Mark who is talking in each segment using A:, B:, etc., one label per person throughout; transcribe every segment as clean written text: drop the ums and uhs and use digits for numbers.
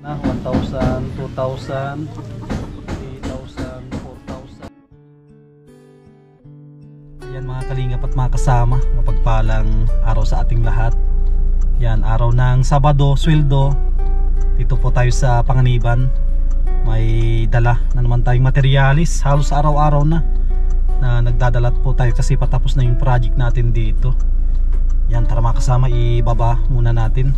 A: Na 1,000, 2,000, 3,000, 4,000. Ayan mga kalingap at mga kasama, mapagpalang araw sa ating lahat. Yan, araw ng Sabado, sweldo. Dito po tayo sa Panganiban. May dala na naman tayong materialis. Halos araw-araw na nagdadala po tayo kasi patapos na yung project natin dito. Yan, tara mga kasama, ibaba muna natin.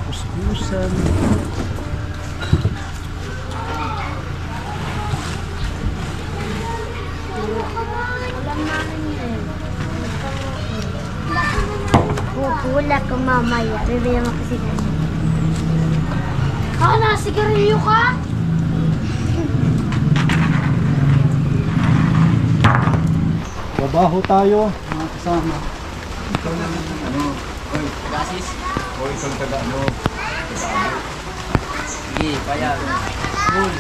A: Puspusan.
B: Wala ka mamaya. Bibigyan mo kasi ka. Nasigarilyo ka?
A: Babaho tayo mga kasama.
C: Ikaw na ano? Oy, gasis. Oy, ikaw taga ano? Sige, kaya. Cool.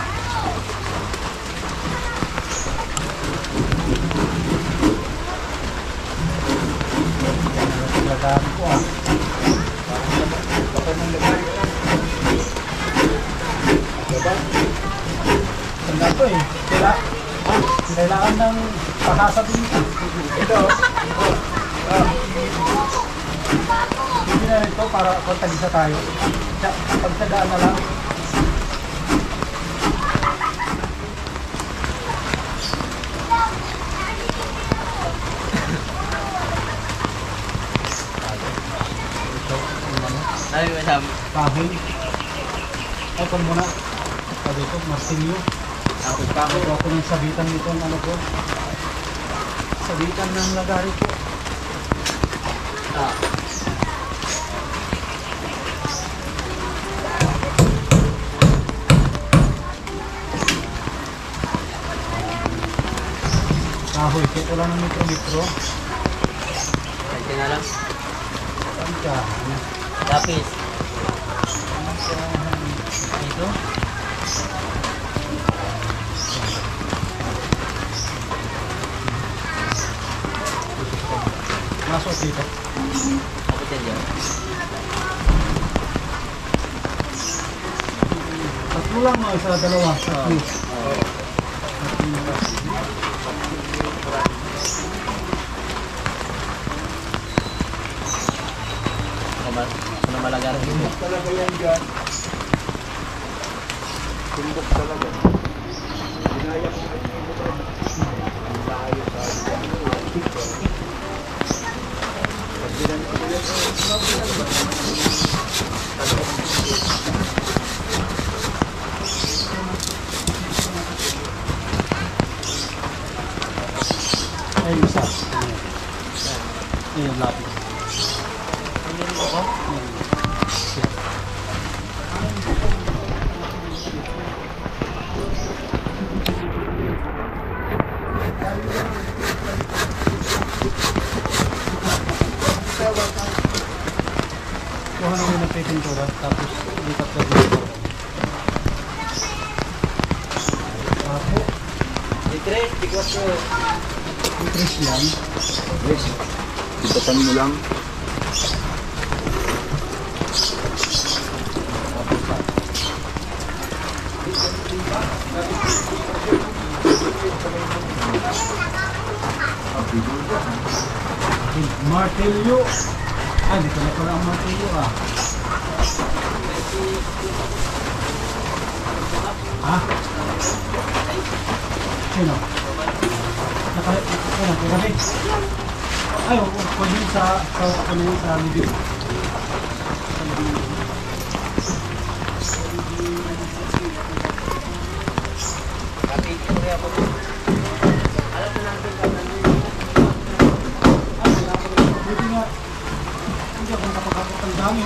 A: Lagaan ko ah.
C: Bakit nang lagay? Diba?
A: Tanda ko eh. Kailangan ng pakasa dito.
C: Ito.
A: Hindi na ito para kontagisa tayo. Pagtagaan na lang.
C: Sabi mo sa
A: Kahoy. Ay, pag muna. Sabi ko, martilyo.
C: tapos
A: Ito ako ng sabitan nito ng ano ko. Sabitan ng lagari ko. Kahoy, kaya wala ng metro-metro.
C: Ay, nga lang.
A: Saan ka?
C: Lapis. Dito.
A: Masok dito.
C: Ako dyan.
A: Tatlo lang no, isa dalawa. Tatlo.
C: Ano malagar dito?
A: Tumbok talaga yan dyan.
C: Tumbok talaga.
A: Ginaya ko rin yung ito. Layo sa ay, isa. Ayun, lapis.
C: Ano ako?
A: Kuha na muna ng pintura, tapos lipat ka dito. Apo,
C: Litres, tikwas ko.
A: interest yan.
C: Yes. Ipatan mo lang.
A: Martilyo. Ah, dito na pala ang martilyo ah. Ha? Sino? Nakalit? Ay, pwede yun sa ano yun, sa libid.
C: Kapit ko rin ako. Alam ko natin ka na.
A: Buti nga, hindi ako nakapagkakot ng dami.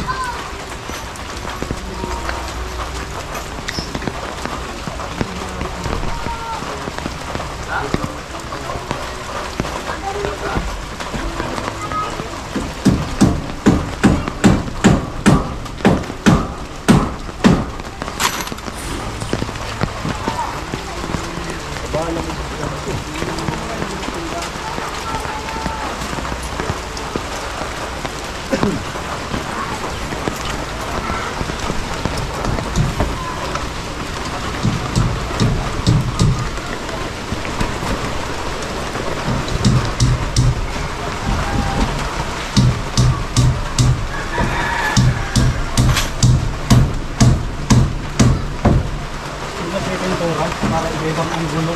A: ang gulo.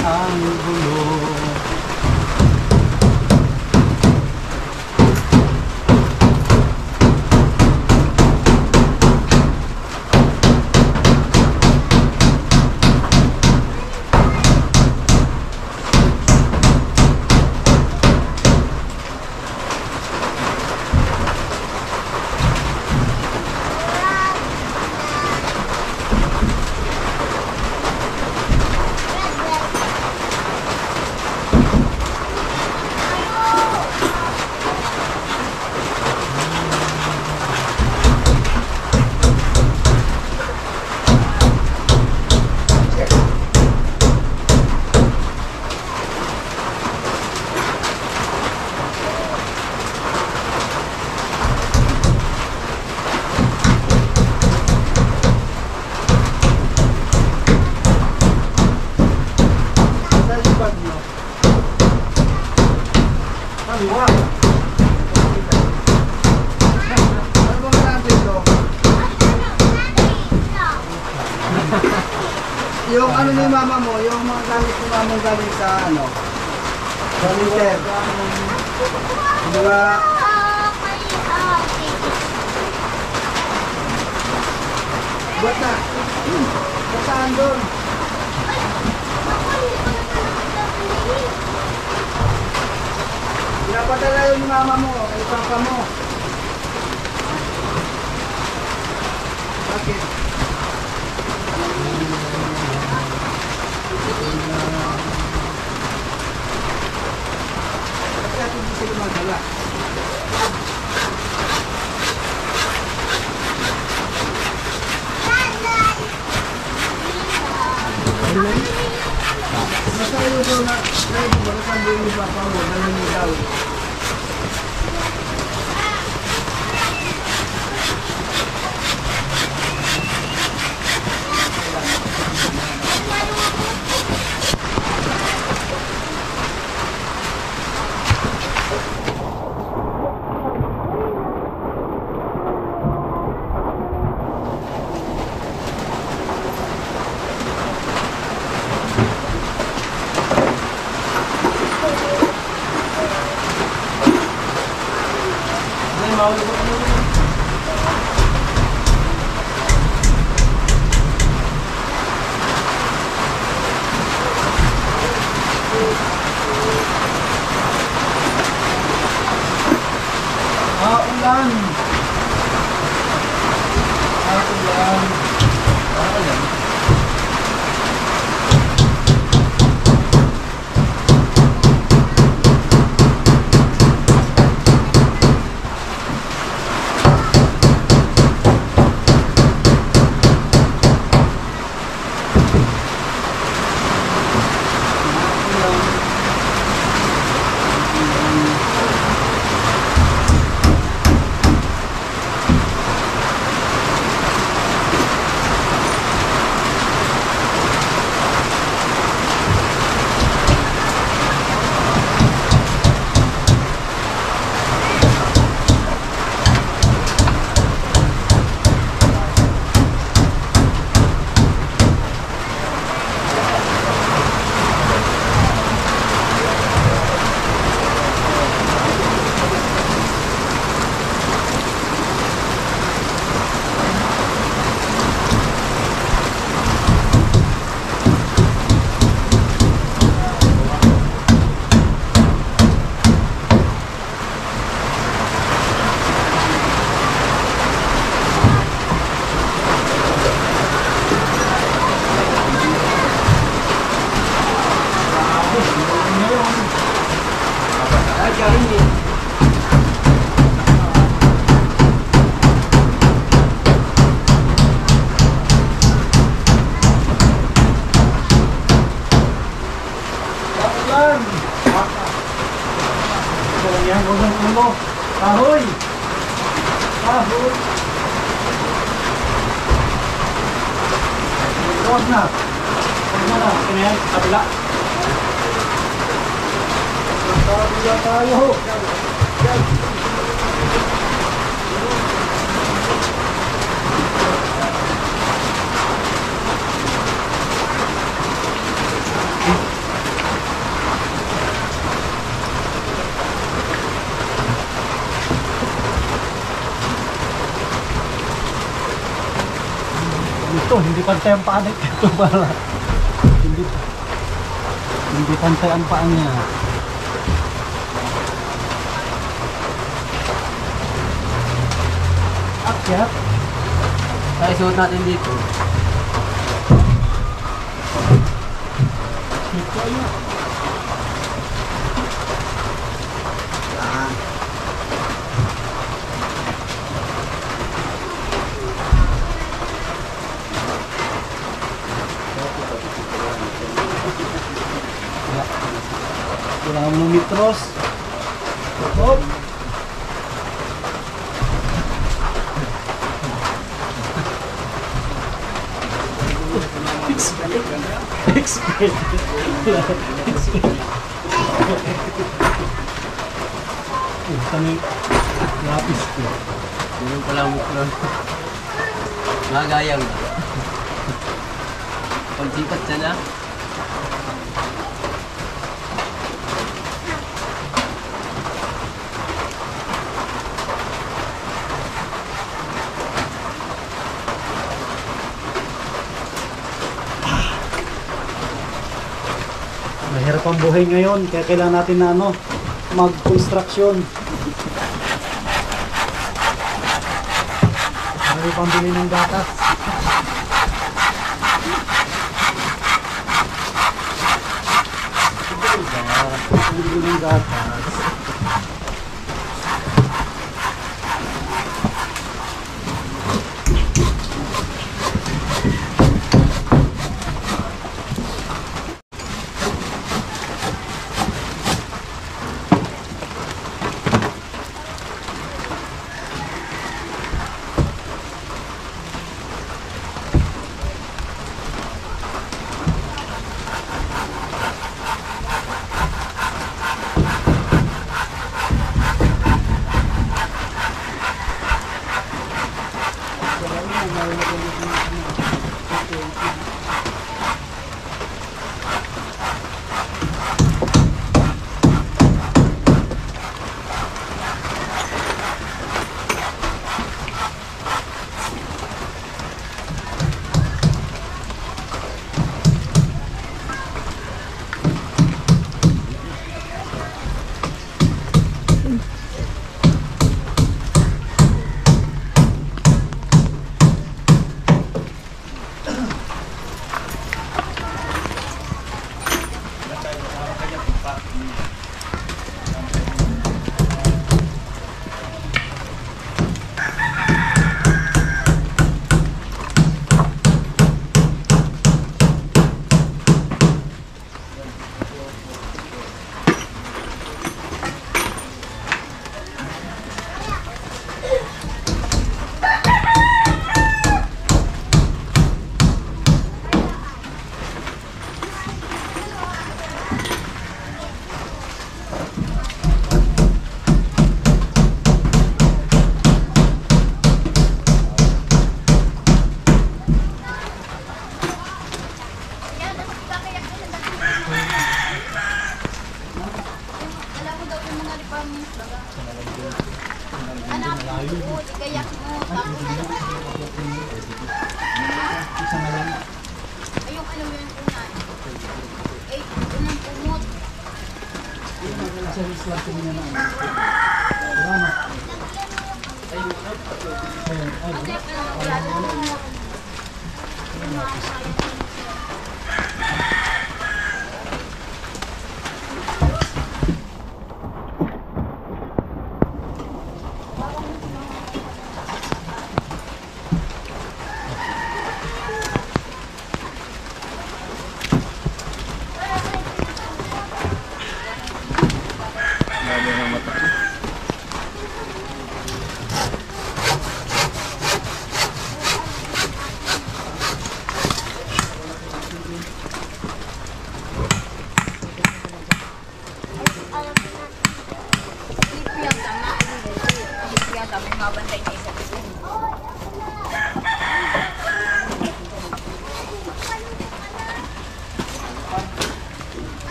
A: Ang gulo.
C: Yung ano ni mama mo, yung mga gamit ni mama mo galing sa ano? Sa winter. Diba? Ba't na? Saan doon? Pinapadala yung mama mo, kay papa mo. Bakit? Bakit hindi sila magdala? Masayo doon na, bakit ang buong ni papa mo, nalang daw. Ulan. Ulan. Ulan. Ahoy! Ahoy! Huwag na! Huwag na lang! Ito na yan, kabila! Kabila tayo!
A: hindi pantay ang paanik. Ito para hindi pantay ang paa niya. Akyat.
C: Ay, suot natin dito.
A: Ito ayun. Kailangan mo ng mitros. Hop. Expert. Tanong lapis ko.
C: Ganun pala ang mukha. Magayang. Pagsipat siya na.
A: Mahirap ang buhay ngayon, kaya kailangan natin na mag-construction. Marami pang bili ng gatas. Bili ng gatas.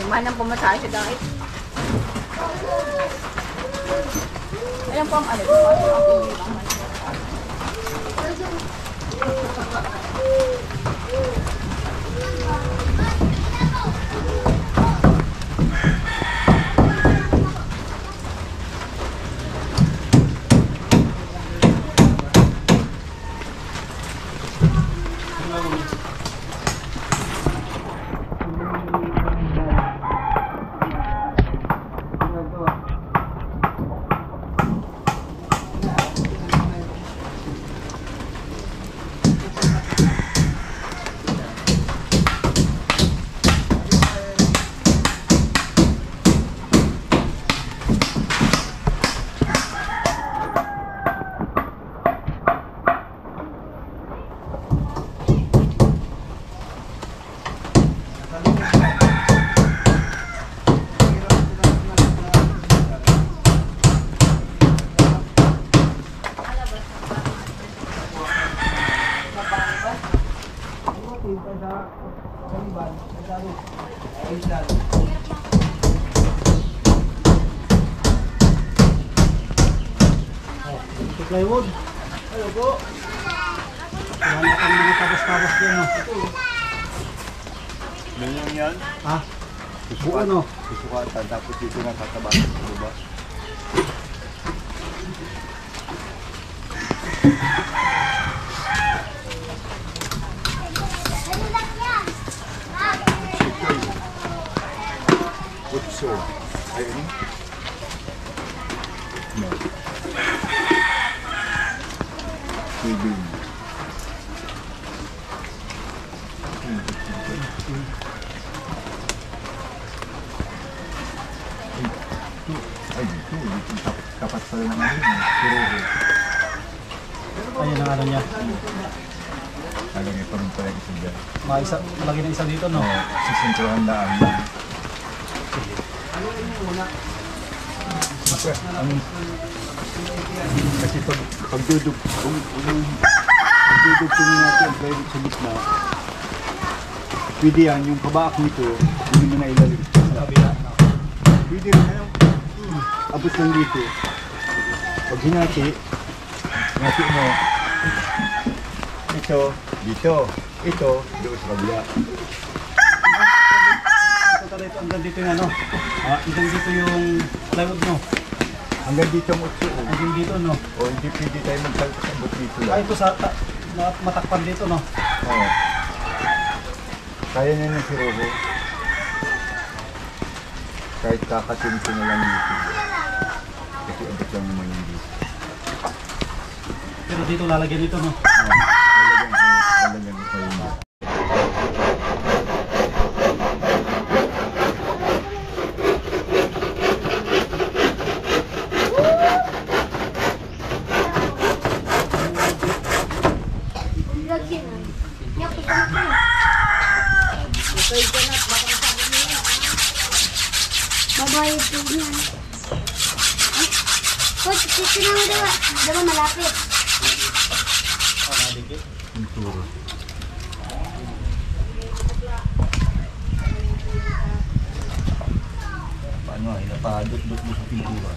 D: Mahal ng pumasahe siya dahil. Ayan po ang ano.
A: Plywood.
C: Hello po.
A: Wala kang mga tapos-tapos dyan, no?
E: Ganyan yan.
A: Ha? Buo, no?
E: Susukatan. Tapos dito na tatabasan sa baba. Putso. Ayun. No. Tubig. Ay, dito. Tapat pala ng ano. Siroho.
A: Ayun ang ano niya.
E: Lagay pa rin pala isa dyan.
A: Malagay na isa dito, no?
E: No, sisintuhan daan lang. Kasi pagdudugtong natin ang private sa gitna, pwede yan, yung kabaak nito, hindi mo na ilalim.
A: Sa kabila.
E: Pwede rin yan. Abot lang dito. Pag hinati mo, ito, dito, ito, doon sa kabila.
A: Hanggang dito yung ano? Hanggang dito yung plywood, no?
E: Hanggang dito ang utso.
A: Hanggang dito, no?
E: O hindi pwede tayo magsalsabot dito lang.
A: Ay, ito sa matakpan dito, no?
E: Oo. Kaya niya ng siroho. Kahit kakatin na lang dito. Kasi abot lang naman yung dito.
A: Pero dito lalagyan dito, no?
E: Lalagyan ko pa yun.
B: Babayad po yan. Coach, dito na mo daw. Diba malapit?
E: Yung turo.
A: Paano ay napadot-dot mo sa pintura.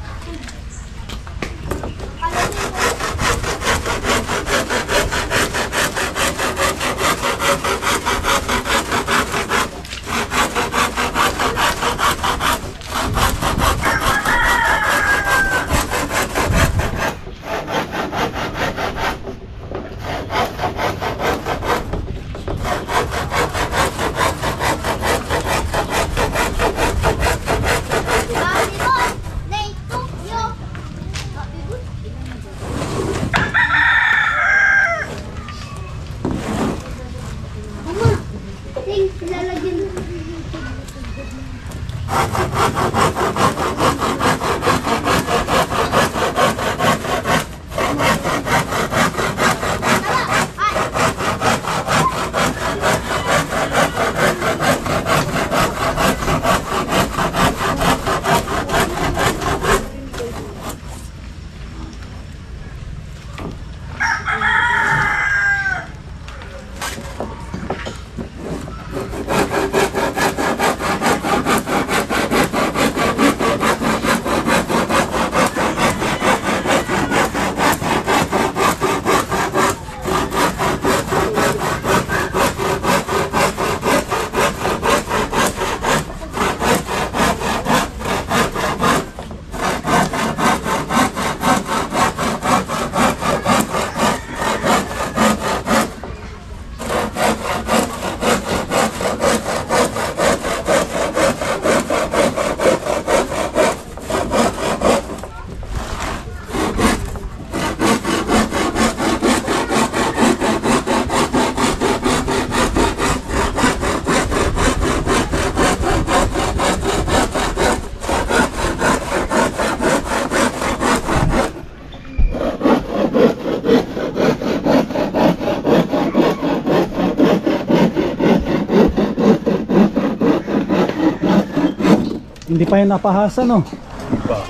A: Hindi pa yan napahasa, no?
E: Iba.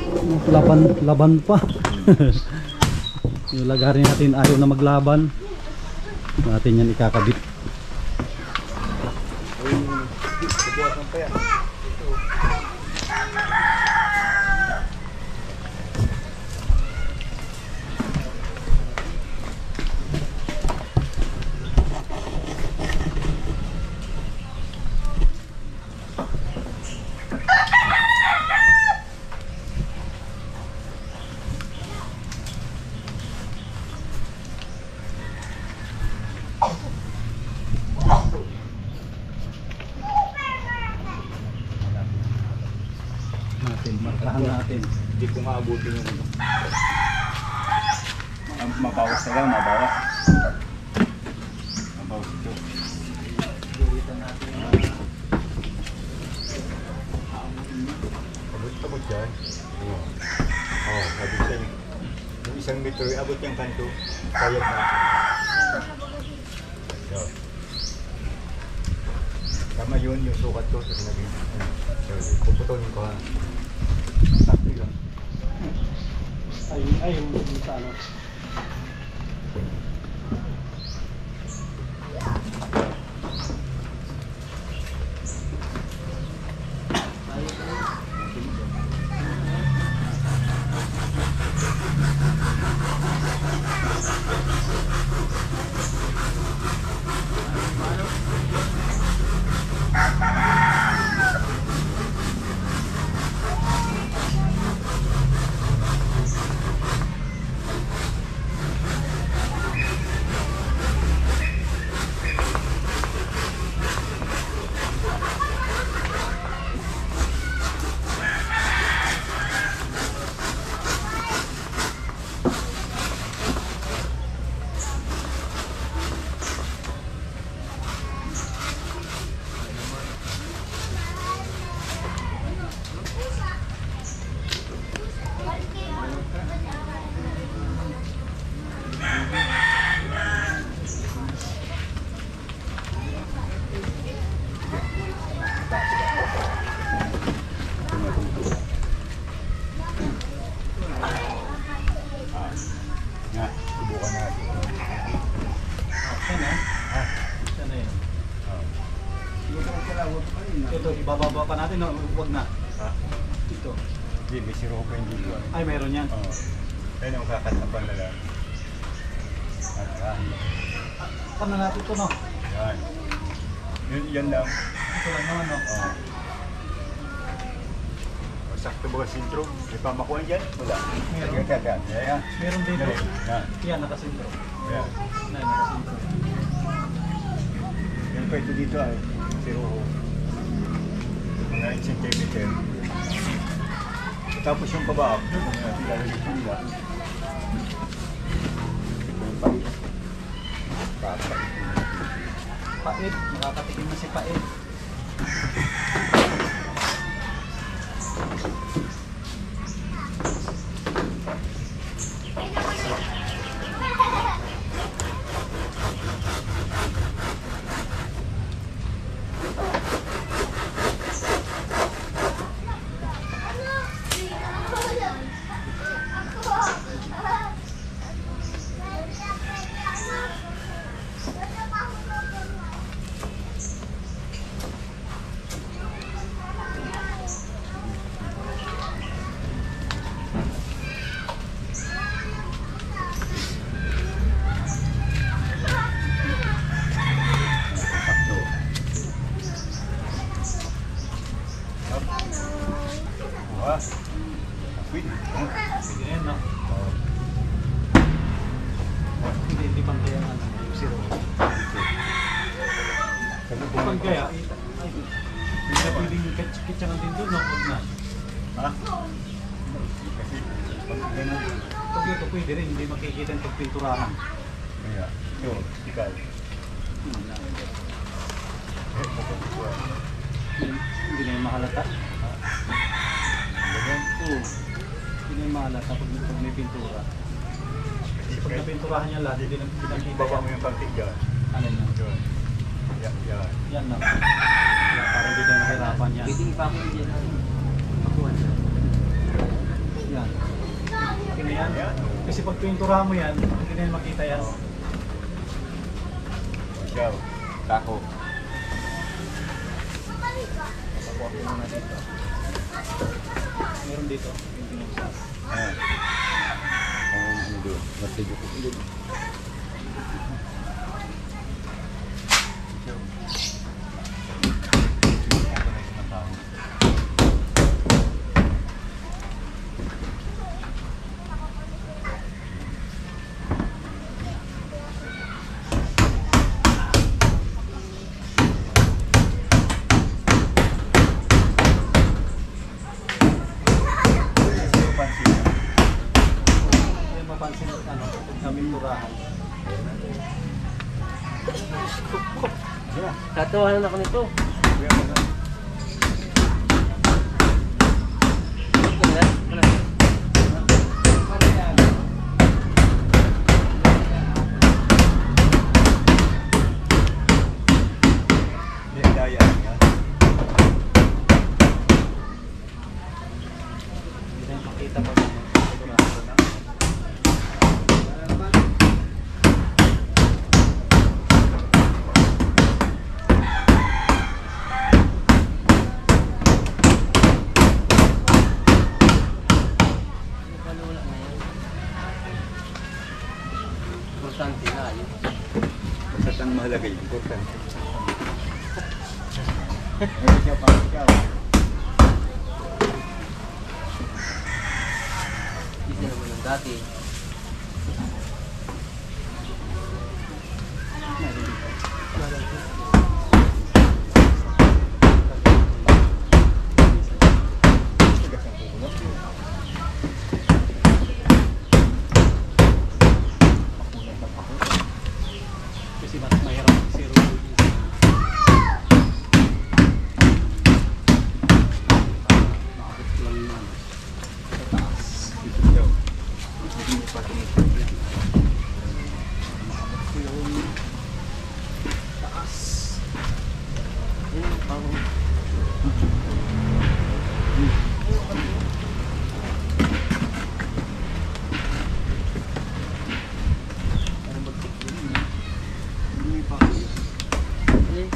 A: Laban pa. Yung lagarin natin ayaw na maglaban. Natin yan ikakabit.
E: Subukan pa yan.
A: Markahan natin.
E: Hindi ko maabutin yung ano. Mabawas na lang, mabawas. Mabawas ito. Abot dyan. Oo, sabi sa inyo. Yung isang metro, abot yung kanto. Kaya na. Yun. Tama yun, yung sukat ko. Kasi naging, puputulin ko ha. Sakto yun.
A: Ay, yung sa ano.
E: Subukan natin.
A: Sana yun. Ito, ibababa pa natin, no? Huwag na.
E: Ha?
A: Ito.
E: Hindi, may siropa hindi ko.
A: Ay, mayroon yan.
E: Oo. Kaya nang kakatapan na lang.
A: Paano natin ito, no?
E: Yan. Yan lang.
A: Ito lang naman, no?
E: Oo. Sakto ba kasi intro? May pamakuhan dyan? Wala.
A: Meron.
E: Yan.
A: Meron dito.
E: Yan.
A: Yan, nakasintro.
E: Yan.
A: Yan, nakasintro.
E: Yan pa ito dito ay. Pero mga 8 cm. Tapos yung baba, lalagay ko nila.
A: Pait. Makakatikim na si Pait.
E: Pwede.
A: Sige yan, no? Hindi pantay ang ano, yung zero. Kung kaya, ay, hindi na pwedeng kitsangan din doon, no? Huwag na.
E: Ha? Kasi pag ganun,
A: Pag ito pwede rin, hindi makikita yung pagpinturahan.
E: kaya, yun, tikal.
A: Hindi na yung mahalata.
E: Ganyan.
A: Oo. Hindi na yung mahalata pag may pintura. Kasi pag napinturahan niya lahat, hindi na pinakita
E: Ibaba
A: yan.
E: mo yung pangtig dyan.
A: Ano na?
E: Yun. Yan.
A: Yan na. Yan, para hindi tayo mahirapan yan.
C: Pwede pa ako dyan.
A: lang. Okay na yan? Kasi pag pintura mo yan, hindi na yan makita yan.
E: Ikaw, tako.
A: Pasapuan ko muna dito. Meron dito.
E: Ah. Ano doon? Nasigo ko doon.
A: Yan mapansin mo ano, sa pinturahan.
C: Tatawanan ako nito.
E: Hindi, daya nga.
A: Hindi na yan makita pag pinturahan ko na.
C: Importante na yun.
E: Basta ang mahalaga yung importante. Ngayon siya pa ikaw.
C: Hindi naman ng dati.
A: Kasi mas mahirap mag-zero. Makakit lang naman. Sa taas.
E: Ikaw. Hindi pa tingin.
A: Makakit ko yung taas.
C: Yun, parang
A: Parang bagtik yun. Hindi pa ako yun.
C: eh,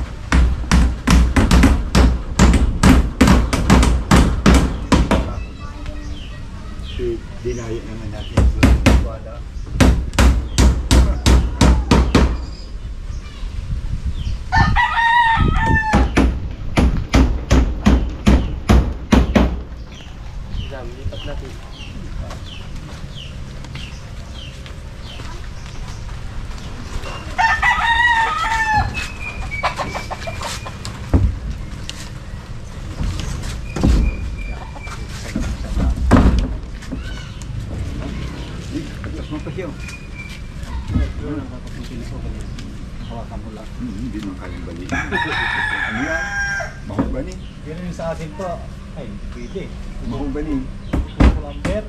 E: Dinaya naman natin yung wala.
C: exam, lipat natin.
E: Tapos mo pa siya.
A: Yun ang kapag-pilis ko kanya. Hawakan mo lang.
E: Hindi mo kayang balik. Ano yan? Mahubani.
A: Yun yung sa atin po. Ay, pwede.
E: Mahubani.
A: Lumber.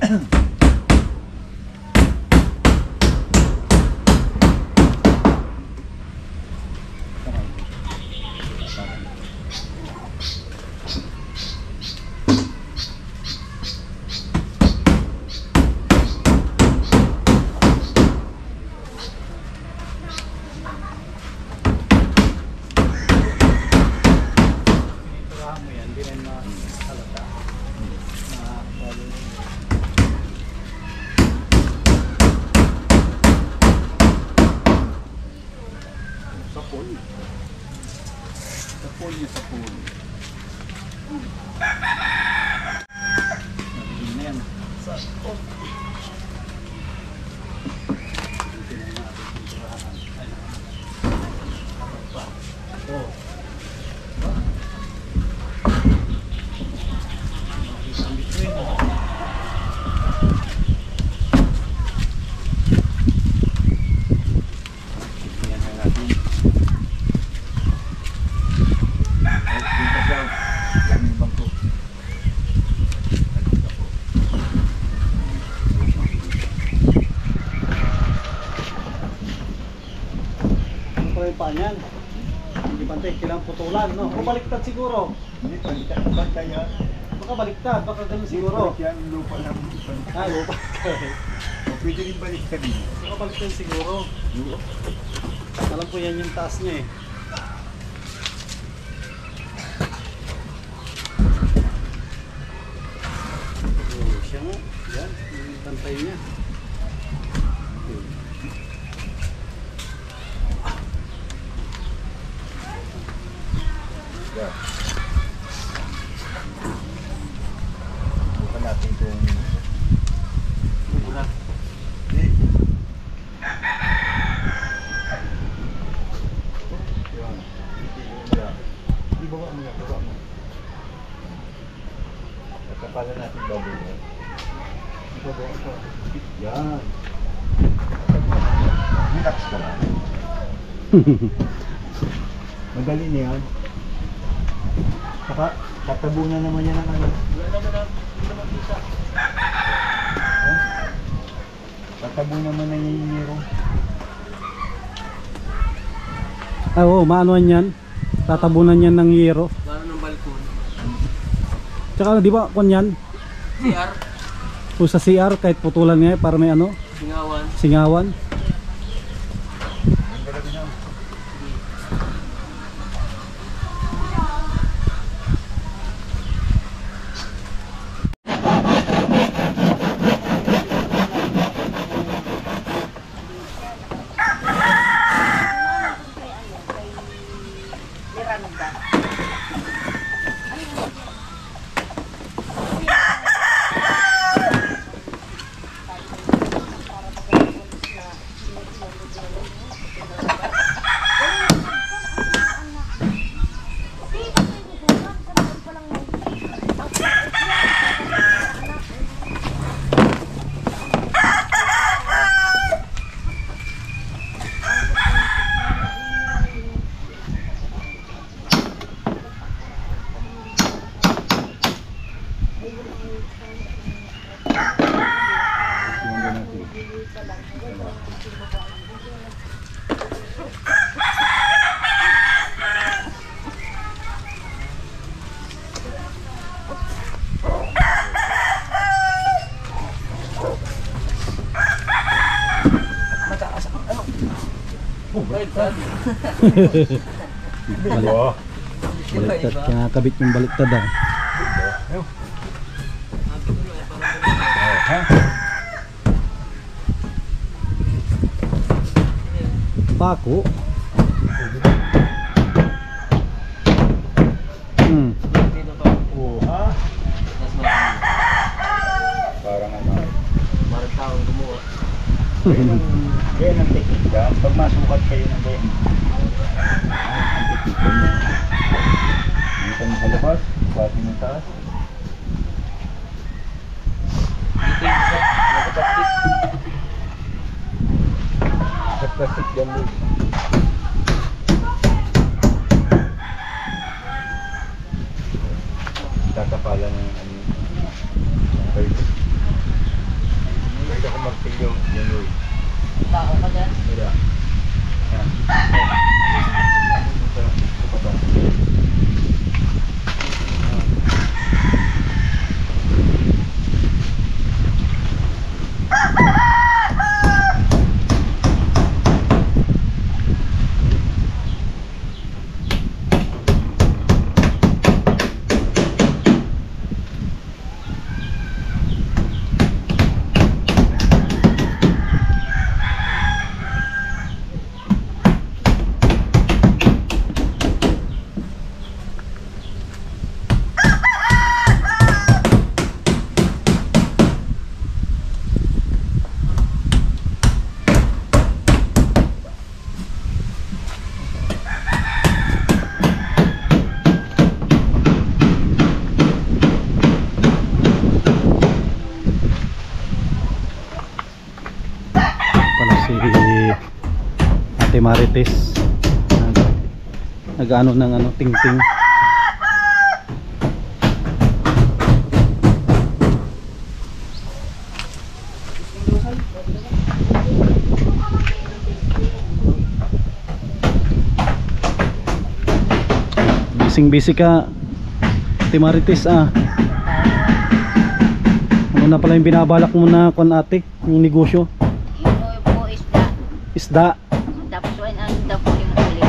A: Pininturahan mo yan, di rin mahalata.
E: Sapol. Sapol niya, sapol.
A: Nabigyan na yan. Oh. Buti na nga ating pinturahan. Ay, kapag pa. Oh. Makita ang between.
E: Tingnan na natin. Ay, dito siya. Yan yung bangko.
A: Ano pa yung paa niyan? Hindi bantay, kailangan putulan, no? O baliktad siguro.
E: Hindi, palitan ang bantay ha.
A: Baka baliktad, baka ganun siguro.
E: Yan, lupa lang.
A: Ah, lupa.
E: O pwede rin baliktad din.
A: Baka baliktad siguro. Alam ko yan yung taas niya eh. Oh, siya nga. Yan, yung pantay niya.
E: Yan. Bukan natin kung...
A: Mura.
E: Eh. Yan. Hindi baba mo yan, baba mo. Nagkapalan natin bago yan. Baba ito. Yan. Relax ka lang. Madali na yan. Saka, tatabunan naman yan ng ano. Tatabunan naman na yung yero.
A: Ah, oo, maanoan yan. Tatabunan yan ng yero.
C: Gano'n ng balkon?
A: Tsaka di ba, kung yan?
C: CR,
A: O sa CR, kahit putulan nga para may ano,
C: singawan.
A: singawan. Baliktad, kaya kabit yung baliktad ah. Pako.
E: Oo, ha? Parang ano.
C: Parang taong gumawa.
E: Yan ang teknika. Pag masukat kayo ng ganyan. Ang teknika niya. Dito mo sa labas, pati mo taas.
C: Dito yung isa, nakapastik.
E: Sa plastic dyan mo. Tatapalan ng ano. Pwede. Pwede ako magtilyo. Yan o.
C: Tao ka dyan.
E: Wala. Yan. Ito pa ba?
A: Pala si Ate Marites. Nag-ano ng ano, ting-ting. Bising-busy ka, Ate Marites ah. Ano na pala yung binabalak mo na kon ate, yung negosyo?
D: Yung po isda.
A: Isda.
D: Tapos ano daw po yung huli.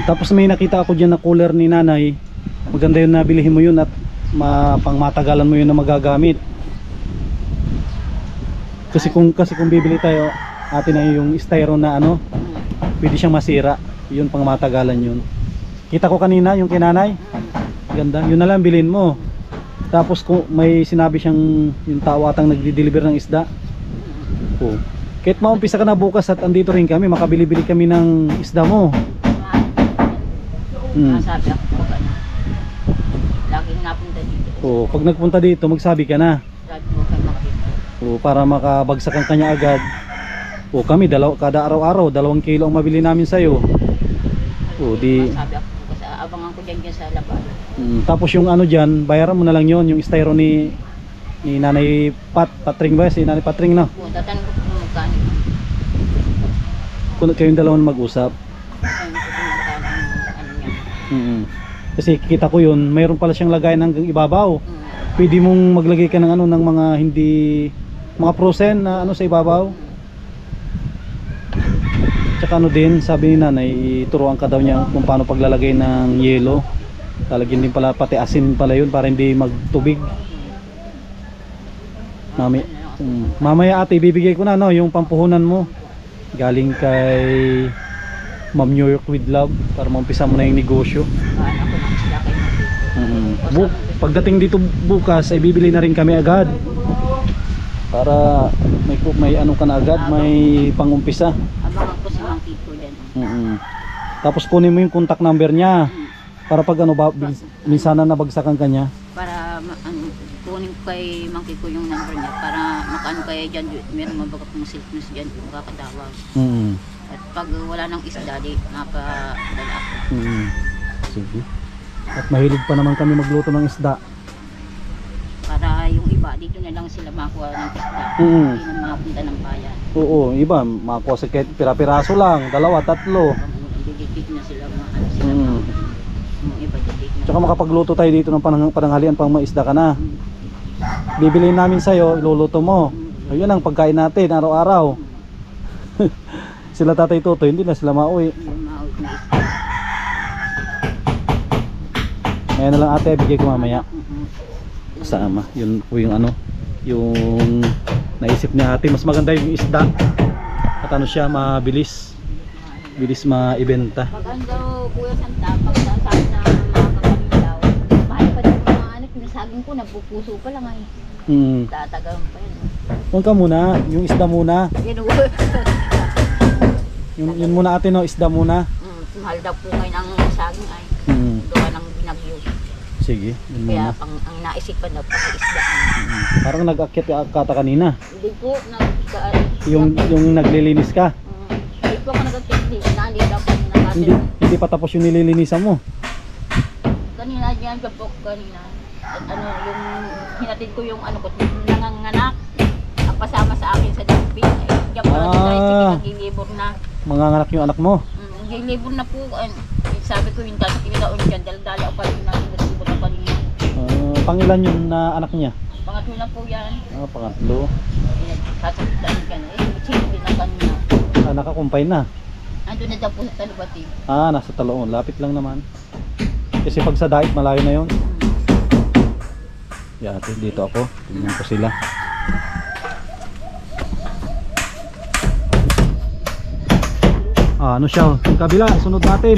A: Tapos may nakita ako dyan na cooler ni nanay. Maganda yun na bilihin mo yun at pangmatagalan mo yun na magagamit. Kasi kung bibili tayo ate na yung styro na ano, pwede siyang masira. Yun pangmatagalan yun. Kita ko kanina yung kinanay. Ganda. Yun na lang bilhin mo. Tapos kung may sinabi siyang yung tao atang nagdi-deliver ng isda. Oh. Kahit maumpisa ka na bukas at andito rin kami, makabili-bili kami ng isda mo.
D: Sabi ako pag ano. Laging napunta dito.
A: Oh, pag nagpunta dito, magsabi ka na.
D: Sabi mo kay makita.
A: Oh, para makabagsak ang kanya agad. Oh, kami kada araw-araw 2 kilo ang mabili namin sa iyo. Oh, di
D: Sabi ako kasi abangan ko dyan sa labas.
A: tapos yung ano diyan, bayaran mo na lang 'yon, yung styro ni Nanay Patring ba? Si Nanay Patring na.
D: Kung tatanong ko kung magkano.
A: Kung kayong dalawa mag-usap.
D: Ano niya.
A: Kasi kita ko 'yun, mayroon pala siyang lagayan hanggang ibabaw. Pwede mong maglagay ka ng ano ng mga hindi mga frozen na ano sa ibabaw. Tsaka ano din, sabi ni nanay, turuan ka daw niya kung paano paglalagay ng yelo. Lalagyan din pala pati asin pala yun para hindi magtubig. Mamaya ate, ibibigay ko na no, yung pampuhunan mo. Galing kay Ma'am New York with Love para maumpisa mo na yung negosyo.
D: Paano ko ng isda kay makita.
A: Pagdating dito bukas ay bibili na rin kami agad. Para may ano ka na agad, may pangumpisa.
D: Abangan ko si Mang Kiko dyan.
A: Tapos kunin mo yung contact number niya. Para pag ano ba, minsan na nabagsakan ka niya.
D: Para kunin ko kay Mang Kiko yung number niya. Para makaano kaya dyan, meron mabaga pong sickness dyan, makakatawag. At pag wala ng isda, di napadala ako.
A: Sige. At mahilig pa naman kami magluto ng isda.
D: Para yung iba, dito na lang sila makuha ng isda. Hindi na makapunta ng bayan.
A: Oo, iba, makuha sa kahit pira-piraso lang, 2, 3.
D: Didikit na sila mga ano sila. Yung iba didikit na.
A: Tsaka makapagluto tayo dito ng pananghalian pang maisda ka na. Bibiliin namin sa'yo, iluluto mo. Ayun ang pagkain natin araw-araw. Sila Tatay Toto, hindi na sila mauwi.
D: Yung maut na isda.
A: Ngayon na lang ate, bigay ko mamaya. Kasama, yun po yung ano, yung naisip ni ate. Mas maganda yung isda. At ano siya, mabilis. Bilis maibenta.
D: Pag ano Kuya Santa, pag nasabi na mga kapanilaw, mahal pa din mga ano, pinasagin ko, napupuso pa lang ay. Tatagal pa yun.
A: Huwag ka muna, yung isda muna. Yun muna ate no, isda muna.
D: Mahal daw po ngayon ang saging ay. Doon ng binagyo.
A: Sige, yun
D: Kaya
A: muna.
D: ang naisipan daw pang isda.
A: Parang nag-akyat yung kata kanina.
D: Hindi po,
A: Yung naglilinis ka.
D: hindi po ako nag-akit. Nandi daw po
A: Hindi, hindi pa tapos yung nililinisan mo.
D: Kanina dyan po kanina. At ano, yung hinatid ko yung ano ko, nanganganak. Ang kasama sa akin sa dustbin. Ay, diyan po natin tricycle, nag-ilibor na.
A: Manganganak yung anak mo.
D: Nag-ilibor na po. Sabi ko yung dati kinilaon dyan, dala-dala ko pa rin natin nag-ilibor na kanina.
A: Pangilan yun na anak niya?
D: Pangatlo na po yan.
A: Pangatlo.
D: Sasabitan ka na. Silbi na kanina.
A: Nakakumpay na.
D: Ando na daw po sa Talubati.
A: Nasa Taloon. Lapit lang naman. Kasi pag sa Dait, malayo na yun. Ate, dito ako. Tingnan ko sila. Ano siya? Yung kabila, sunod natin.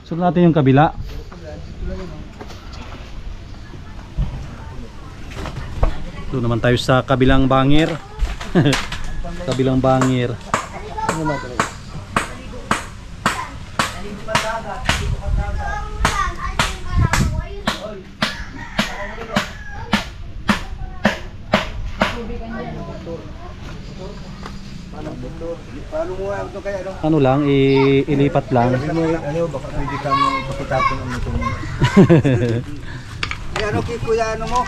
A: Sunod natin yung kabila. Doon naman tayo sa kabilang bangir. Kabilang bangir.
C: Paano mo ito kaya ano?
A: Ano lang, ilipat lang.
C: Ano, baka pwede kang ipakitapon ang ito mo. Ano, kuya, ano mo?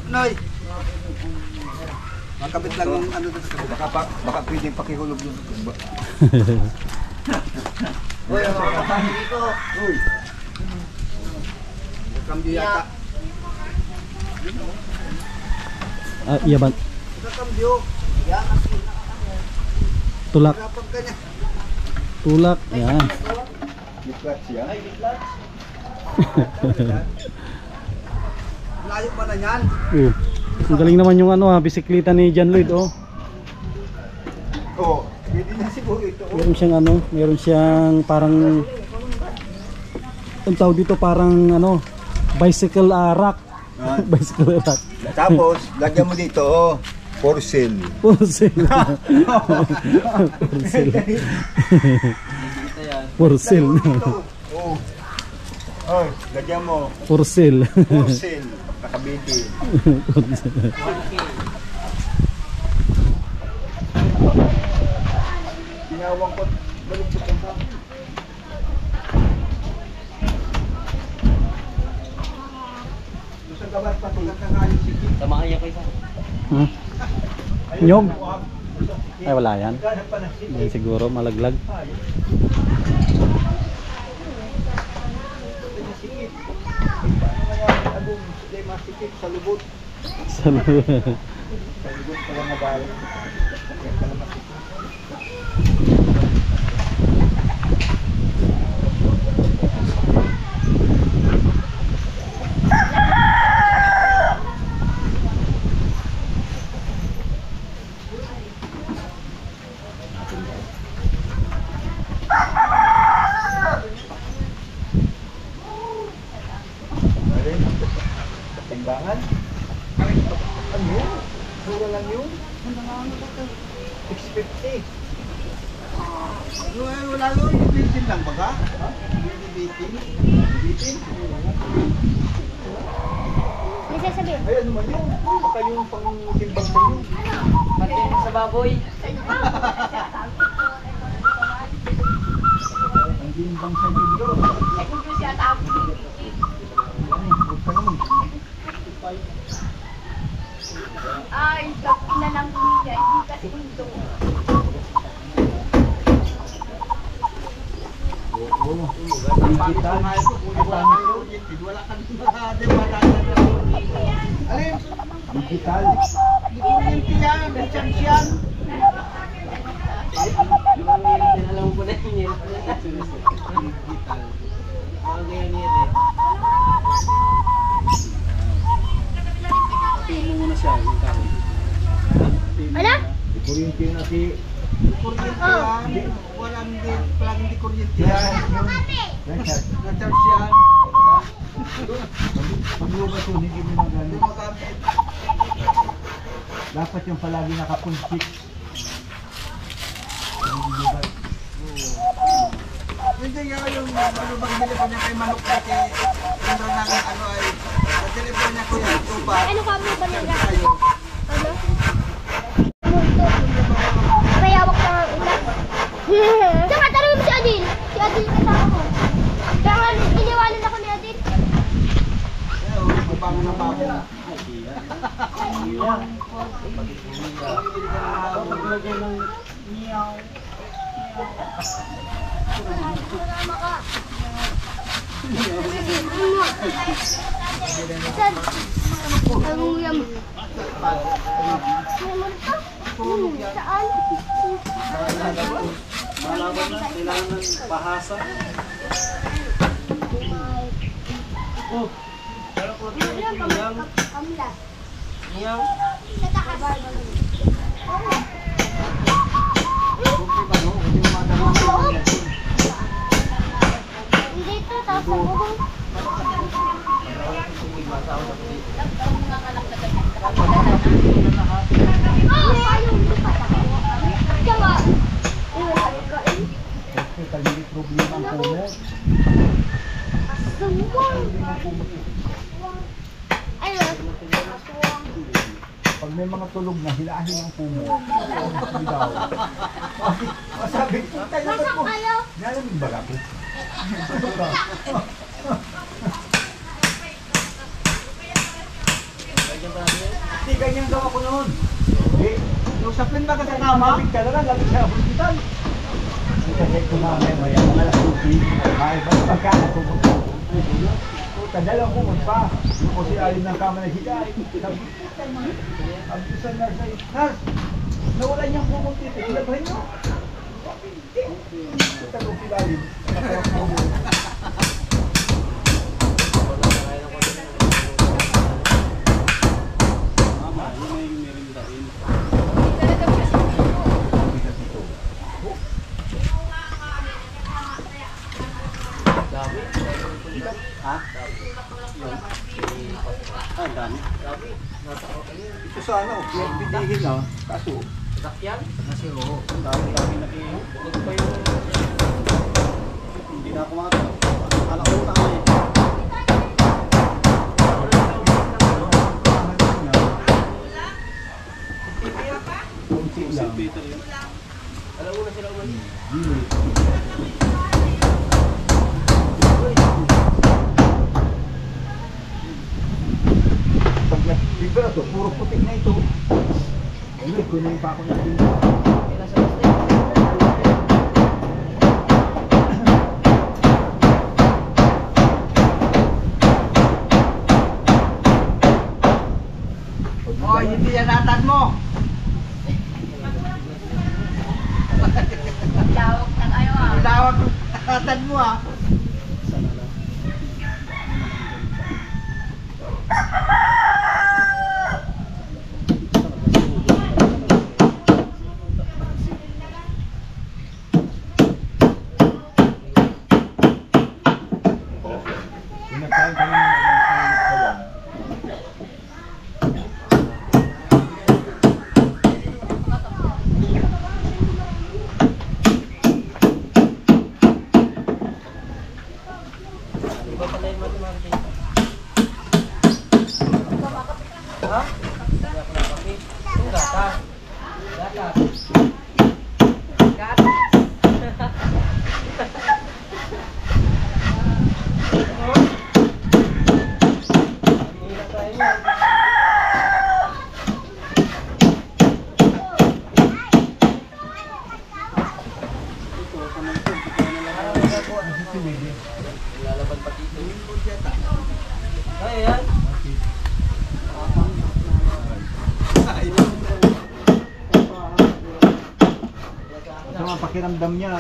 C: Noy! Makabit lang yung ano dito. Baka pwedeng pakihulog yung Uy, ano ka? Dito! Uy! Kambyo yata.
A: Iya ba?
C: Ito kambyo. Yan.
A: Tulak.
C: Kapag kanya.
A: Tulak. Yan.
E: Di-clutch yan.
C: Ay, bitlat. Layo pa na yan.
A: Ang galing naman yung ano bisikleta ni John Lloyd oh.
E: Oo. Hindi na siguro ito.
A: Meron siyang ano, meron siyang parang ang tawag dito parang ano, bicycle rack. Bicycle rack.
E: Tapos, lagyan mo dito, oh, for sale.
A: For sale. For sale.
E: Oo. Oh, lagyan mo,
A: For sale.
E: for sale. Nakabiti. Tinawang ko, baluktot ang sa akin.
C: Gusto gabat pa tulad ka nga yung sige.
A: Nyog. Ay wala yan. Yan siguro malaglag.
C: Masikip sa lubot.
A: Sa lubot.
C: Sa lubot pala nagaling. Kaya pala masikip.
E: Timbangan? Ano yun? Mura lang yun? 650.
C: Wala yun, bitin lang baga? Bitin? Bitin?
B: May sasabihin.
E: Ay, ano man yun? Baka yung pang timbang sa yun.
D: Matin sa baboy.
E: Ang timbang sa yun.
B: Ay, tapos na lang niya. Hindi kasi ito.
E: Digital.
C: Wala ka nang nakademanda. Alin?
E: Digital.
C: Di ko yung tiyan, may chance yan.
B: Ano?
E: Kuryente na si...
C: Kuryente yan. Walang hindi kuryente yan. Na-charge yan.
E: Pag lubat yun, hindi mo
C: Hindi
E: magamit.
C: magamit.
E: Dapat yung palagi nakapunchik.
C: Hindi nga yung ano bang deliver niya kay Manok na kay Indra ng ano ay na-deliver niya ko yan. Tuba.
B: Ano ka mo ba niya?
C: Kayo.
B: Ano? May hawak na ang ulan. Tsaka tanong mo si Adil. Si Adil kasama mo. Kaya iniwanan ako ni Adil.
C: Mabango na bago na.
B: Saan? Ang uyam. Saan?
A: Malaban na, kailangan ng bahasa.
B: Kamla.
A: Iyaw.
B: Sa taas. Dito, tapos sa bubong. Payong lupa. Diyawa.
E: Kasi problema ang puno. Pag may mga tulog na, hilahin ang puno. Hilaw. Masabi ko, tayo na
B: Masang
E: po.
B: kayo.
E: Nalamig ba ako?
C: Hindi ganyan daw ako noon.
E: Eh,
C: Yung sa plane ba ka sa kama?
E: lamig ka na lang, lamig sa hospital. Kasi kumamay mo yan, mga lasuti. Ay, ba't pagkaan ako? Kadalang pumunta. Yung ko si Alin ng kama na higa. Ang isang nurse ay, nurse, nawala niyang pumunta ito. Ilabhan niyo. Tanong si Alin. Ito sana, yung bidihin na, kaso sakyan? Kasi oo. Ang dami nakiyo. Hindi na ako makakita. Alauna ka eh. Kunti lang. Alauna sila uman. Libre na to, puro putik na ito. Ayun, kunin pa ako natin.
C: Oh, hindi yan natad mo.
D: Lawak ng ayaw ah.
C: Lawak ng natad mo ah.
E: Sama pakiramdam niya.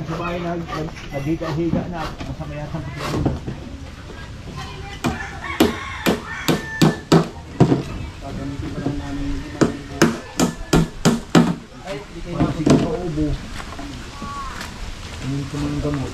E: Sa bahay na naghiga-higa na, masama yan sa pakiramdam. Gagamitin pa lang namin yung sige pa ubo. Hindi ko ng gamot.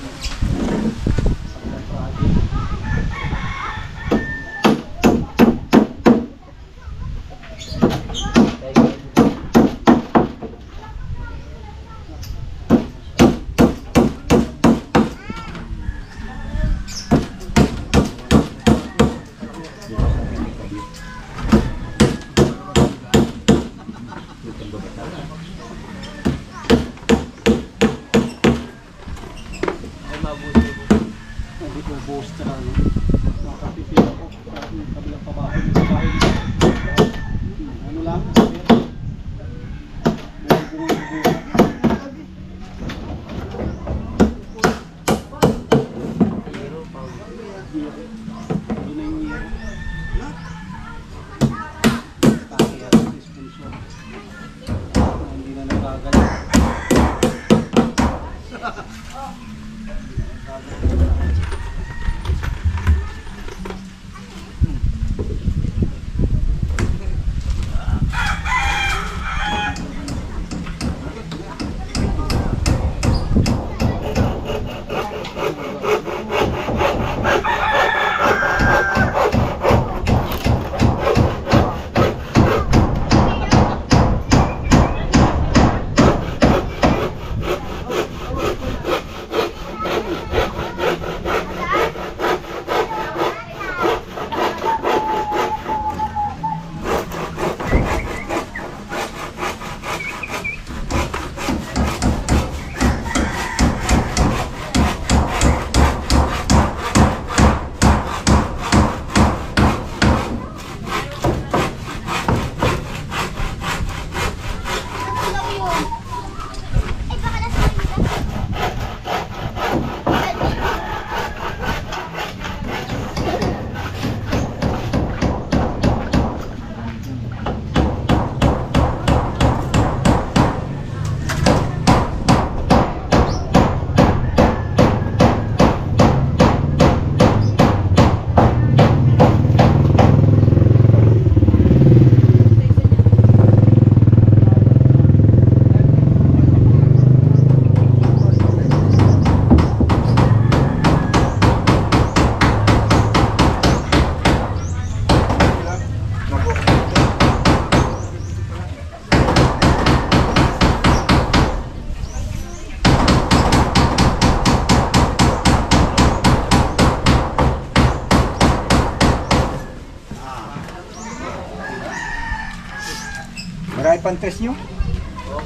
E: pantres nyo?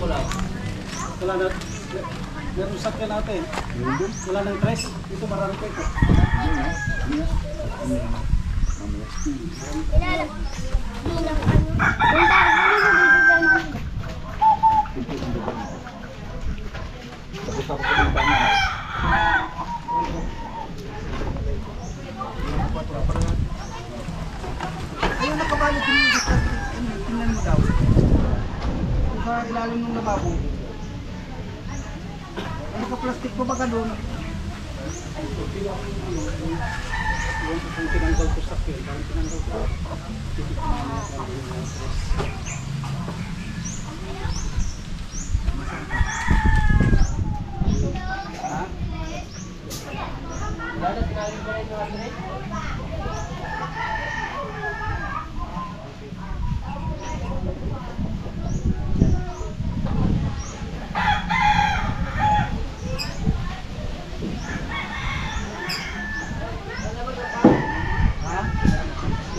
A: Wala na. Meron sakyan natin. Wala nang tres. Dito marami pa ito.
B: Ilalang. Bilang ano.
E: Tapos ako sa mga banyan.
C: Ayun, nakabalot yung gusto. Tingnan mo daw. Kung sa ilalim ng lababo. Ano ka plastic pa ba ka doon?
A: Yung tinanggal ko sakyan. Parang tinanggal ko.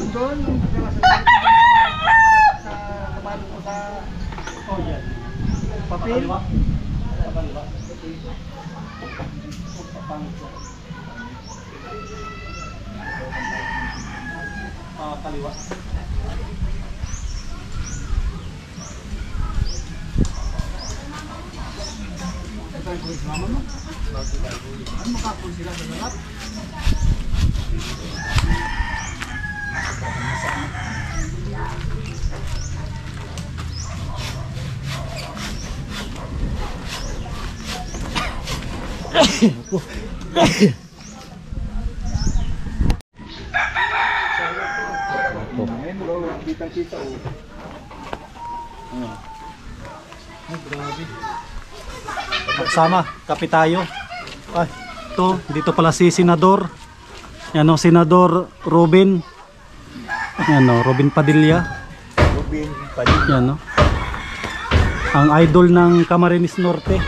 C: Doon, sa kabalot mo sa
A: Oh, yan.
C: papel.
A: Papaliwa. Kaliwa.
C: Ito yung kulis mama mo. Ano makakul sila sa lahat?
E: Ngayon, bro, kitang-kita oh.
A: Sama, kape tayo. Ay, dito pala si Senador. Yan o, Senador Robin. Yan o, Robin Padilla.
E: Rubin, Padilla.
A: Yan o. Ang idol ng Camarines Norte.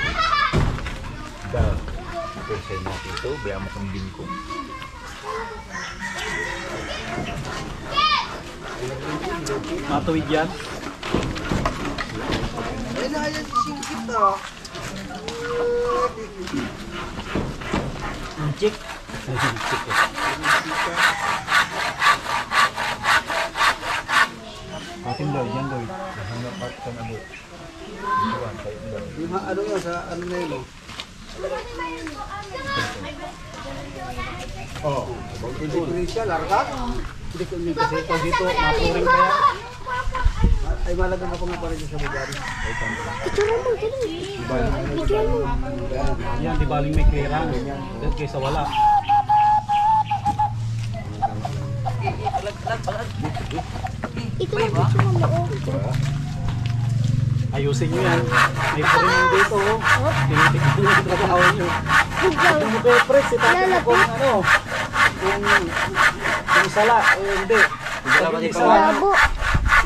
E: Person natin ito, bayang mo kong bingko.
A: Matuwid yan.
C: Ay na, ayan singkit ah.
A: Check.
E: Ating Lloyd, yan Lloyd. Hanggang part ka na Lloyd.
C: Yung ano yun, sa ano na yun oh.
E: Oo.
C: Hindi ko rin siya, larga.
A: Hindi ko nyo kasi ito dito, maturing kaya.
C: Ay malaga na pa rin sa lugar.
A: Yan, di baling may clearance. Dahil kaysa wala.
B: Ito lang picture mo mo.
A: Ayusin nyo yan. May purinan dito. Tinitignan nyo yung trabaho nyo. Yung mukha si tatay kung ano. Yung sala, hindi. Hindi sala.
B: Labo.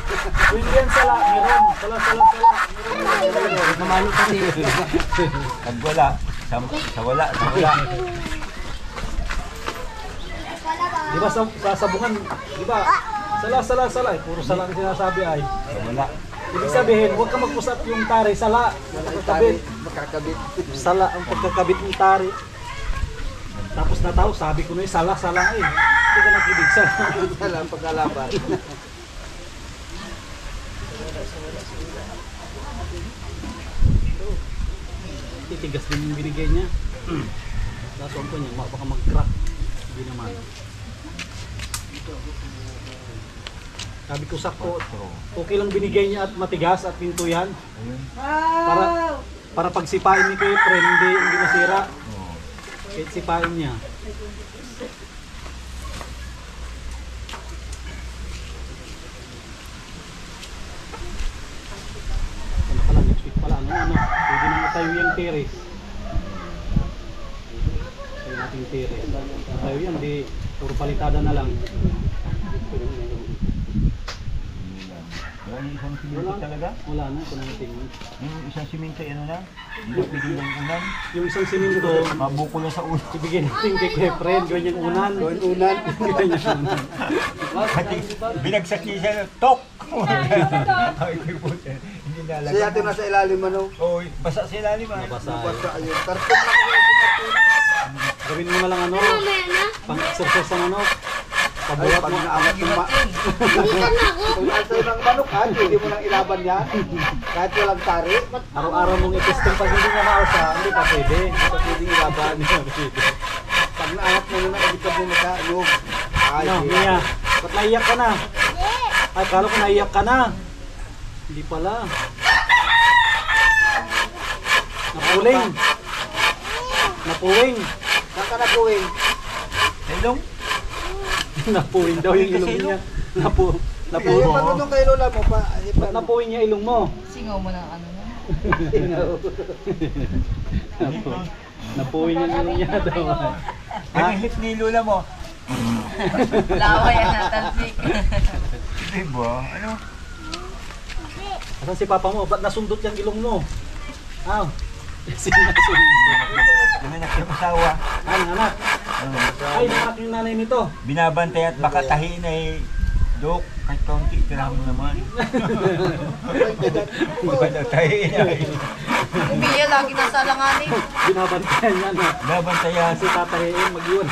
A: Kung hindi yan sala, meron. Sala.
E: Namalo kasi. Pag wala, sa wala.
A: Di ba sa sabungan, di ba? Sala. Puro sala ang sinasabi ay.
E: Sa wala.
A: Ibig sabihin, huwag ka magpusat yung tari, sala. Pagkakabit.
C: Makakabit.
A: Sala ang pagkakabit ng tari. Tapos na tao, sabi ko na yung sala eh. Hindi ka nakibig sala.
C: Sala ang pagkalaban.
A: Titigas din yung binigay niya. Lason ko niya, baka mag-crack. Hindi naman. Sabi ko sakto, okay lang binigay niya at matigas at pinto yan.
E: Ayun.
A: Para pag sipain ni Kuya Fred, hindi masira.
E: Oo.
A: Kahit sipain niya. Ano pala, next week pala, ano, pwede na tayo yung terrace. Tayo natin yung terrace. Tayo yan, di, puro palitada na lang.
E: Wala yung isang siminto talaga?
A: Wala na, ito na tingin.
E: Yung isang siminto, ano na? Hindi pwede yung unan.
A: Yung isang siminto,
E: Mabuko na sa ulo.
A: ibigay natin kay Kuya Fred, gawin yung unan.
C: Gawin unan.
A: Gawin yung unan.
E: Binagsak niya siya, tok! Ay, puto. Hindi hindi nalaga.
C: Si ate nasa ilalim ano.
E: Oo, basa sa ilalim ah.
A: Nabasa.
C: Basta ayun. Karton na ko yung karton.
A: Gawin mo na lang ano,
B: Mamaya na.
A: pang-exercise ang ano.
C: Ay,
A: Pabuhat
C: pag
A: mo.
C: naangat yung
B: Hindi ka na ako.
C: Kung ansay ng manok ha, hindi mo nang ilaban yan. Kahit walang tari.
A: Araw-araw mong itesting pag hindi nga maasa, hindi pa pwede. Hindi pa pwedeng ilaban. Hindi pa pwede.
C: Pag naangat mo na ibig sabihin nagka-log. Ay,
A: Ano, Mia? Ba't naiyak ka na? Ay, kala ko naiyak ka na. Hindi pala. Napuling. Napuwing.
C: Saan ka napuwing?
E: Helong?
A: Napuwing daw yung ilong niya.
C: Kaya
A: Napuwing.
C: pag doon kay lola mo pa.
A: Ba't napuwing niya ilong mo?
D: Singaw mo ng ano mo.
A: Napuwing yung ilong niya daw.
E: Ang hit ni Lola mo.
D: Lawa yan natalsik.
E: Diba? Ano?
A: Asan si papa mo? Ba't nasundot yung ilong mo? Aw. Sinasundot.
E: Yung anak yung asawa.
A: Anak. Ay, nanak yung nanay nito.
E: Binabantay at baka tahiin ay Dok, kahit kaunti, tirahan mo naman. Baka daw tahiin ay.
D: Umiya lagi nasa alanganin.
A: Binabantayan niya na.
E: Binabantayan.
A: Si tatahiin, mag-iwan.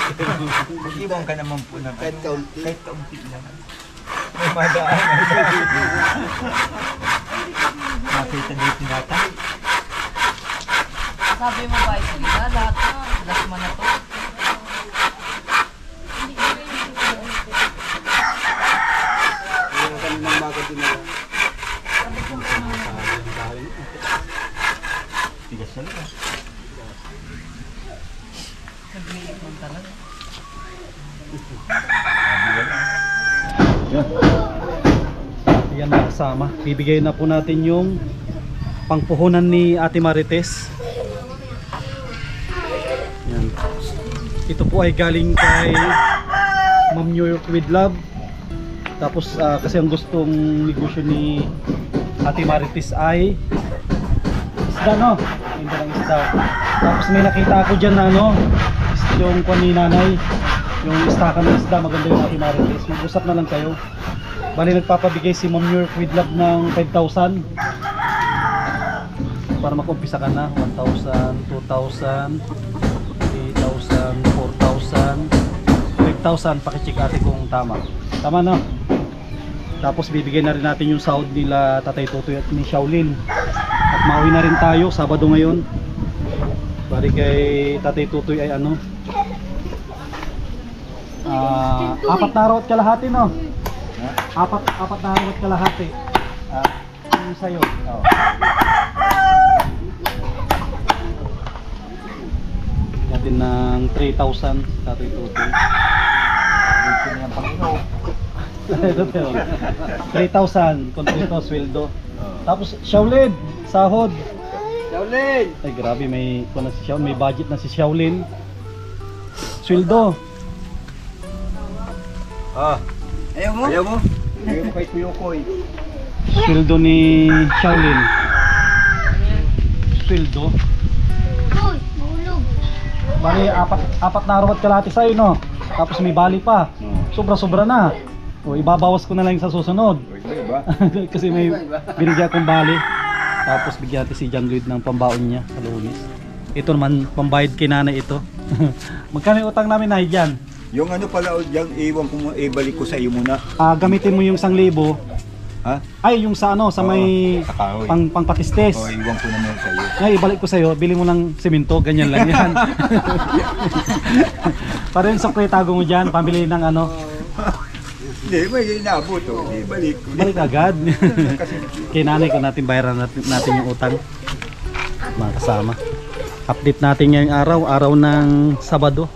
E: Mag-ibang ka naman po ng
C: Kahit kaunti.
E: Kahit kaunti lang. May madaan. Nakita dito tinatahi.
D: Sabi mo ba, sige na, lahat na. Last man na to.
C: Yung kaninang bago din nila.
E: Tigas na lang.
D: Nagmilit mo talaga.
A: Yan na kasama. Bibigay na po natin yung pangpuhunan ni Ate Marites. Yan. Ito po ay galing kay Ma'am New York with Love. Tapos kasi ang gustong negosyo ni Ate Marites ay isda, no? Hindi lang isda. Tapos may nakita ako dyan na ano, yung kwan ni nanay, yung istakan ng isda, maganda yung Ate Marites. Mag-usap na lang kayo. Bali nagpapabigay si Ma'am New York with Love ng 5,000 para makumpisa ka na. 1,000, 2,000, 3,000, 4,000, 5,000. Pakicheck ate kung tama. Tama, no? Tapos bibigyan na rin natin yung sahod nila Tatay Totoy at ni Shaolin. At mauwi na rin tayo Sabado ngayon. Bali kay Tatay Totoy ay ano, 4 na araw at kalahati, no? Apat na araw at kalahati. Yung sa'yo.
E: Oo.
A: Natin ng 3,000 Tatay Totoy.
E: Dito niya ang Panginoon.
A: 3,000 kontrito, sweldo. Tapos Shaolin, sahod.
C: Shaolin!
A: Ay grabe, may kuno si Shaolin, may budget na si Shaolin. Sweldo.
C: Ayaw mo? Ayaw mo? Ayaw mo kay Kuyokoy.
A: Sweldo ni Shaolin. Sweldo.
B: Uy, mahulog.
A: Bali, apat na araw at kalahati sa'yo, no? Tapos may bali pa. Sobra-sobra na. O, ibabawas ko na lang sa susunod.
E: Iba.
A: Kasi may binigyan akong bali. Tapos bigyan natin si John Lloyd ng pambaon niya sa Lunes. Ito naman, pambayad kay nanay ito. Magkano yung utang namin na dyan?
E: Yung ano pala, yung iwan ko mo, ibalik ko sa iyo muna.
A: Gamitin mo yung 1,000.
E: Ha?
A: Ay, yung sa ano, sa may
E: sa kahoy.
A: pangpatistes.
E: O, iwan ko na muna sa iyo.
A: Ay, ibalik ko sa'yo, bili mo ng simento, ganyan lang yan. Para yung sukre, tago mo dyan, pambili ng ano.
E: Hindi, may inabot o. Ibalik ko.
A: Balik agad.
E: Kasi
A: Kay nanay ko natin bayaran natin yung utang. Mga kasama. Update natin ngayong araw ng Sabado.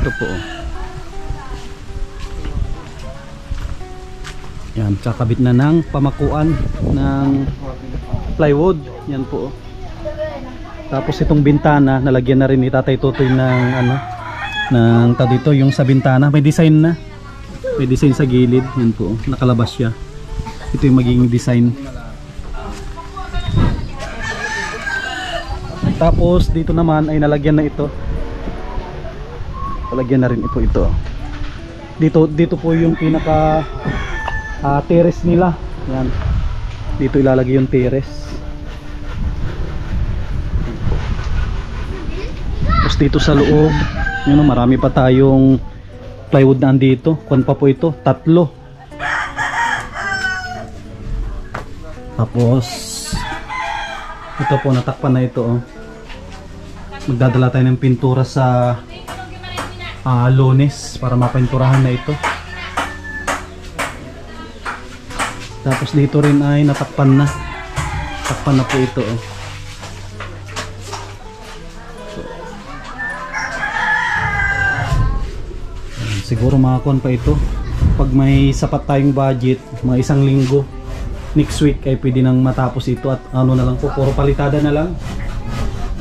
A: Ito po. Yan, kakabit na ng pamakuan ng plywood. Yan po. Tapos itong bintana, nalagyan na rin ni Tatay Totoy ng ano, ng dito yung sa bintana. May design na. May design sa gilid. Yan po. Nakalabas siya. Ito yung magiging design. Tapos dito naman ay nalagyan na ito. Nalagyan na rin ito. Dito po yung pinaka terrace nila. Yan. Dito ilalagay yung terrace. Tapos dito sa loob, yun, marami pa tayong plywood na andito. Kuwan pa po ito, 3. Tapos ito po, natakpan na ito, oh. Magdadala tayo ng pintura sa Lunes para mapinturahan na ito. Tapos dito rin ay natakpan na. Takpan na po ito, oh. Siguro makakuan pa ito. Pag may sapat tayong budget, mga 1 linggo, next week ay pwede nang matapos ito. At ano na lang po, puro palitada na lang.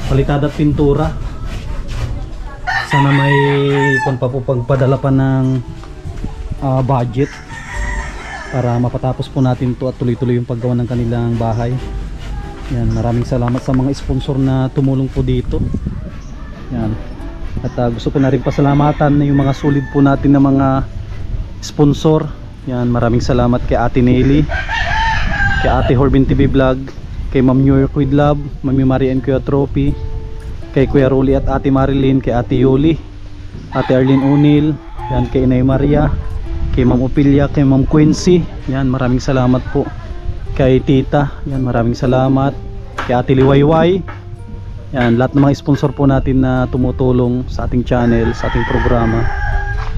A: Palitada at pintura. Sana may kung pa po pagpadala pa ng budget para mapatapos po natin to at tuloy-tuloy yung paggawa ng kanilang bahay. Yan, maraming salamat sa mga sponsor na tumulong po dito. Yan. At gusto ko na rin pasalamatan yung mga solid po natin na mga sponsor. Yan, maraming salamat kay Ate Nelly, kay Ate Horbin TV Vlog, kay Ma'am New York with Love, Mami Marie and Kuya Trophy, kay Kuya Rolly at Ate Marilyn, kay Ate Yuli, Ate Arlene O'Neill, yan, kay Inay Maria, kay Ma'am Opilia, kay Ma'am Quincy. Yan, maraming salamat po. Kay Tita, yan, maraming salamat. Kay Ate Liwayway. Yan, lahat ng mga sponsor po natin na tumutulong sa ating channel, sa ating programa.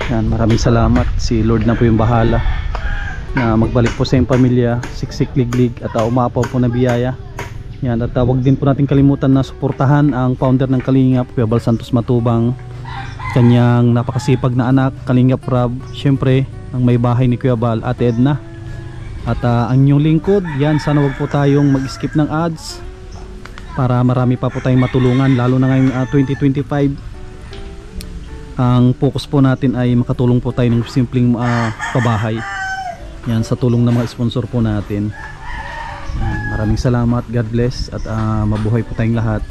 A: Yan, maraming salamat. Si Lord na po yung bahala na magbalik po sa iyong pamilya, siksik liglig at umapaw po na biyaya. Yan, at wag din po natin kalimutan na suportahan ang founder ng Kalingap, Kuya Bal Santos Matubang, kanyang napakasipag na anak, Kalingap Rob, syempre ang may bahay ni Kuya Bal, Ate Edna, at ang inyong lingkod. Yan, sana wag po tayong mag-skip ng ads para marami pa po tayong matulungan, lalo na ngayong 2025. Ang focus po natin ay makatulong po tayo ng simpleng pabahay. Yan, sa tulong ng mga sponsor po natin. Maraming salamat, God bless, at mabuhay po tayong lahat.